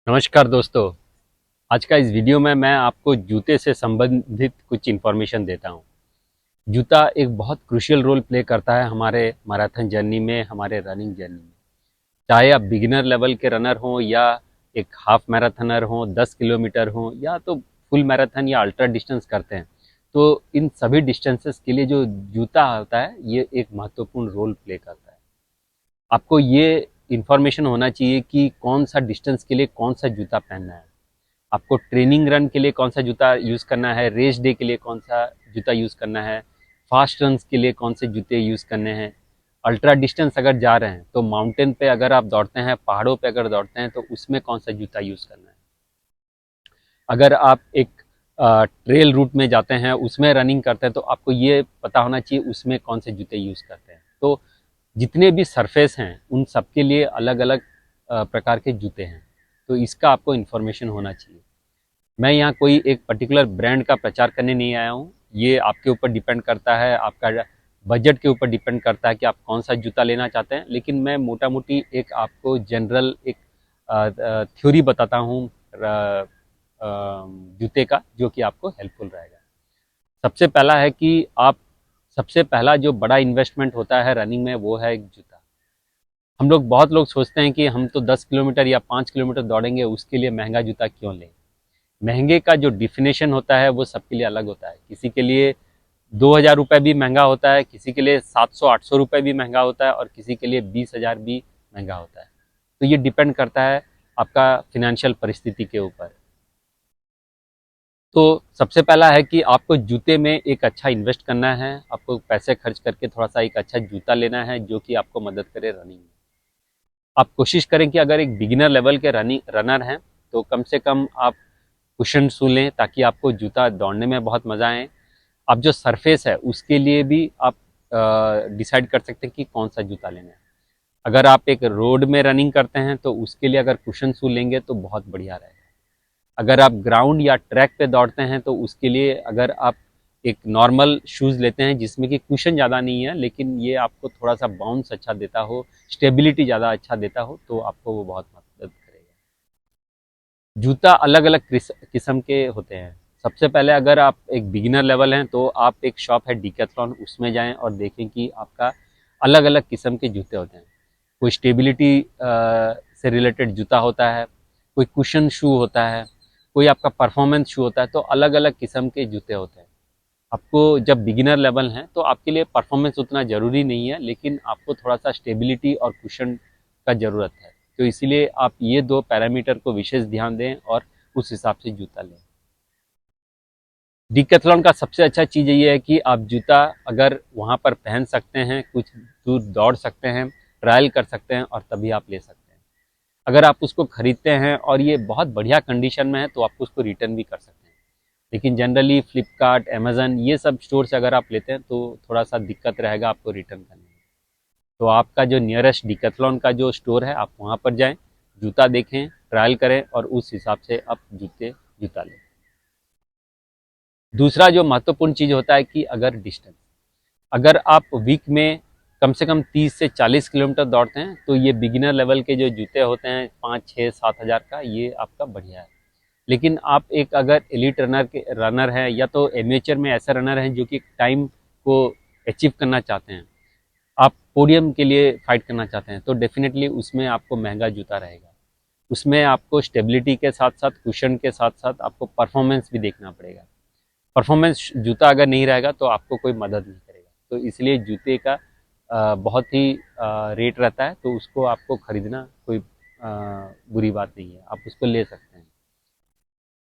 नमस्कार दोस्तों। आज का इस वीडियो में मैं आपको जूते से संबंधित कुछ इन्फॉर्मेशन देता हूँ। जूता एक बहुत क्रूशियल रोल प्ले करता है हमारे मैराथन जर्नी में, हमारे रनिंग जर्नी में। चाहे आप बिगिनर लेवल के रनर हों या एक हाफ मैराथनर हों, 10 किलोमीटर हों या तो फुल मैराथन या अल्ट्रा डिस्टेंस करते हैं, तो इन सभी डिस्टेंसेस के लिए जो जूता होता है ये एक महत्वपूर्ण रोल प्ले करता है। आपको ये इन्फॉर्मेशन होना चाहिए कि कौन सा डिस्टेंस के लिए कौन सा जूता पहनना है। आपको ट्रेनिंग रन के लिए कौन सा जूता यूज़ करना है, रेस डे के लिए कौन सा जूता यूज़ करना है, फास्ट रन्स के लिए कौन से जूते यूज़ करने हैं, अल्ट्रा डिस्टेंस अगर जा रहे हैं तो माउंटेन पे अगर आप दौड़ते हैं, पहाड़ों पे अगर दौड़ते हैं तो उसमें कौन सा जूता यूज़ करना है। अगर आप एक ट्रेल रूट में जाते हैं, उसमें रनिंग करते हैं, तो आपको ये पता होना चाहिए उसमें कौन से जूते यूज़ करते हैं। तो जितने भी सरफेस हैं उन सब के लिए अलग अलग प्रकार के जूते हैं, तो इसका आपको इन्फॉर्मेशन होना चाहिए। मैं यहाँ कोई एक पर्टिकुलर ब्रांड का प्रचार करने नहीं आया हूँ। ये आपके ऊपर डिपेंड करता है, आपका बजट के ऊपर डिपेंड करता है कि आप कौन सा जूता लेना चाहते हैं। लेकिन मैं मोटा मोटी एक आपको जनरल एक थ्योरी बताता हूँ जूते का, जो कि आपको हेल्पफुल रहेगा। सबसे पहला है कि आप सबसे पहला जो बड़ा इन्वेस्टमेंट होता है रनिंग में वो है एक जूता। बहुत लोग सोचते हैं कि हम तो 10 किलोमीटर या 5 किलोमीटर दौड़ेंगे, उसके लिए महंगा जूता क्यों लें। महंगे का जो डिफिनेशन होता है वो सबके लिए अलग होता है। किसी के लिए 2,000 रुपये भी महंगा होता है, किसी के लिए 700-800 रुपये भी महंगा होता है और किसी के लिए 20,000 भी महंगा होता है। तो ये डिपेंड करता है आपका फिनेंशियल परिस्थिति के ऊपर। तो सबसे पहला है कि आपको जूते में एक अच्छा इन्वेस्ट करना है। आपको पैसे खर्च करके थोड़ा सा एक अच्छा जूता लेना है जो कि आपको मदद करे रनिंग में। आप कोशिश करें कि अगर एक बिगिनर लेवल के रनर हैं तो कम से कम आप कुशन शू लें, ताकि आपको जूता दौड़ने में बहुत मज़ा आए। आप जो सरफेस है उसके लिए भी आप डिसाइड कर सकते हैं कि कौन सा जूता लेना है। अगर आप एक रोड में रनिंग करते हैं तो उसके लिए अगर कुशन शू लेंगे तो बहुत बढ़िया रहेगा। अगर आप ग्राउंड या ट्रैक पे दौड़ते हैं तो उसके लिए अगर आप एक नॉर्मल शूज़ लेते हैं जिसमें कि कुशन ज़्यादा नहीं है, लेकिन ये आपको थोड़ा सा बाउंस अच्छा देता हो, स्टेबिलिटी ज़्यादा अच्छा देता हो, तो आपको वो बहुत मदद करेगा। जूता अलग अलग किस्म के होते हैं। सबसे पहले अगर आप एक बिगिनर लेवल हैं तो आप एक शॉप है डिकैथलॉन, उसमें जाएं और देखें कि आपका अलग अलग किस्म के जूते होते हैं। कोई स्टेबिलिटी से रिलेटेड जूता होता है, कोई कुशन शू होता है, कोई आपका परफॉर्मेंस शू होता है। तो अलग अलग किस्म के जूते होते हैं। आपको जब बिगिनर लेवल हैं तो आपके लिए परफॉर्मेंस उतना ज़रूरी नहीं है, लेकिन आपको थोड़ा सा स्टेबिलिटी और कुशन का ज़रूरत है। तो इसीलिए आप ये दो पैरामीटर को विशेष ध्यान दें और उस हिसाब से जूता लें। डिकैथलॉन का सबसे अच्छा चीज़ ये है कि आप जूता अगर वहाँ पर पहन सकते हैं, कुछ दूर दौड़ सकते हैं, ट्रायल कर सकते हैं और तभी आप ले सकते हैं। अगर आप उसको खरीदते हैं और ये बहुत बढ़िया कंडीशन में है तो आप उसको रिटर्न भी कर सकते हैं। लेकिन जनरली फ्लिपकार्ट, अमेज़न ये सब स्टोर से अगर आप लेते हैं तो थोड़ा सा दिक्कत रहेगा आपको रिटर्न करने में। तो आपका जो नियरेस्ट डिकैथलॉन का जो स्टोर है आप वहाँ पर जाएं, जूता देखें, ट्रायल करें और उस हिसाब से आप जूता लें। दूसरा जो महत्वपूर्ण चीज़ होता है कि अगर आप वीक में कम से कम 30 से 40 किलोमीटर दौड़ते हैं तो ये बिगिनर लेवल के जो जूते होते हैं 5, 6, 7 हज़ार का, ये आपका बढ़िया है। लेकिन आप एक अगर एलीट रनर हैं या तो एमेचर में ऐसे रनर हैं जो कि टाइम को अचीव करना चाहते हैं, आप पोडियम के लिए फाइट करना चाहते हैं, तो डेफिनेटली उसमें आपको महंगा जूता रहेगा। उसमें आपको स्टेबिलिटी के साथ साथ, कुशन के साथ साथ आपको परफॉर्मेंस भी देखना पड़ेगा। परफॉर्मेंस जूता अगर नहीं रहेगा तो आपको कोई मदद नहीं करेगा। तो इसलिए जूते का बहुत ही रेट रहता है, तो उसको आपको खरीदना कोई बुरी बात नहीं है, आप उसको ले सकते हैं।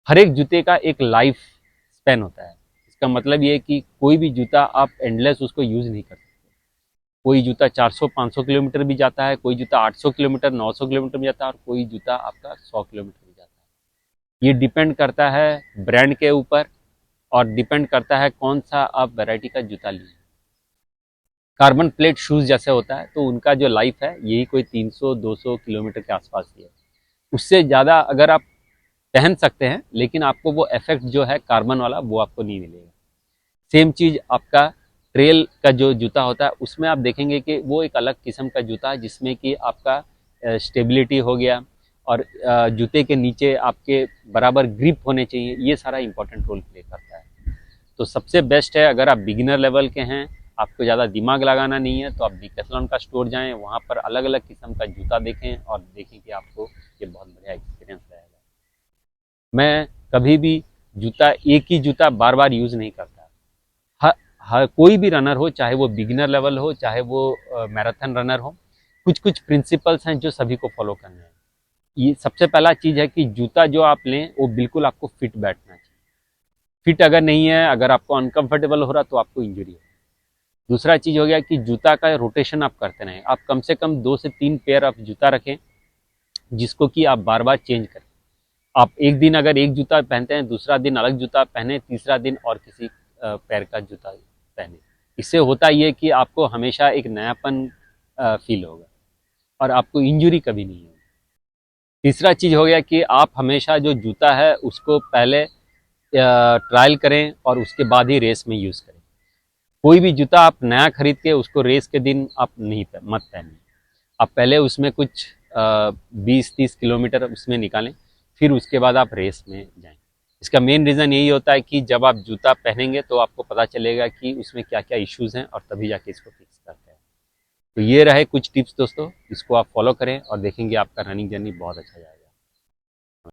हर एक जूते का एक लाइफ स्पैन होता है। इसका मतलब ये है कि कोई भी जूता आप एंडलेस उसको यूज़ नहीं कर सकते। कोई जूता 400-500 किलोमीटर भी जाता है, कोई जूता 800 किलोमीटर, 900 किलोमीटर भी जाता है और कोई जूता आपका 100 किलोमीटर भी जाता है। ये डिपेंड करता है ब्रांड के ऊपर और डिपेंड करता है कौन सा आप वैरायटी का जूता लिए। कार्बन प्लेट शूज़ जैसे होता है तो उनका जो लाइफ है यही कोई 300-200 किलोमीटर के आसपास ही है। उससे ज़्यादा अगर आप पहन सकते हैं, लेकिन आपको वो इफेक्ट जो है कार्बन वाला वो आपको नहीं मिलेगा। सेम चीज़ आपका ट्रेल का जो जूता होता है उसमें आप देखेंगे कि वो एक अलग किस्म का जूता है जिसमें कि आपका स्टेबिलिटी हो गया, और जूते के नीचे आपके बराबर ग्रिप होने चाहिए, ये सारा इंपॉर्टेंट रोल प्ले करता है। तो सबसे बेस्ट है, अगर आप बिगिनर लेवल के हैं, आपको ज़्यादा दिमाग लगाना नहीं है, तो आप डिकैथलॉन का स्टोर जाएं, वहाँ पर अलग अलग किस्म का जूता देखें और देखें कि आपको ये बहुत बढ़िया एक्सपीरियंस रहेगा। मैं कभी भी जूता, एक ही जूता बार बार यूज़ नहीं करता। हर हर कोई भी रनर हो, चाहे वो बिगिनर लेवल हो, चाहे वो मैराथन रनर हो, कुछ कुछ प्रिंसिपल्स हैं जो सभी को फॉलो करने हैं। ये सबसे पहला चीज़ है कि जूता जो आप लें वो बिल्कुल आपको फिट बैठना चाहिए। फिट अगर नहीं है, अगर आपको अनकंफर्टेबल हो रहा, तो आपको इंजरी है। दूसरा चीज़ हो गया कि जूता का रोटेशन आप करते रहें। आप कम से कम 2 से 3 पेयर आप जूता रखें, जिसको कि आप बार बार चेंज करें। आप एक दिन अगर एक जूता पहनते हैं, दूसरा दिन अलग जूता पहने, तीसरा दिन और किसी पैर का जूता पहने। इससे होता ये कि आपको हमेशा एक नयापन फील होगा और आपको इंजरी कभी नहीं होगी। तीसरा चीज़ हो गया कि आप हमेशा जो जूता है उसको पहले ट्रायल करें और उसके बाद ही रेस में यूज़ करें। कोई भी जूता आप नया खरीद के उसको रेस के दिन आप नहीं मत पहनिए। आप पहले उसमें कुछ 20-30 किलोमीटर उसमें निकालें, फिर उसके बाद आप रेस में जाएं। इसका मेन रीज़न यही होता है कि जब आप जूता पहनेंगे तो आपको पता चलेगा कि उसमें क्या क्या इश्यूज़ हैं और तभी जाके इसको फिक्स करते हैं। तो ये रहे कुछ टिप्स दोस्तों, इसको आप फॉलो करें और देखेंगे आपका रनिंग जर्नी बहुत अच्छा जाएगा।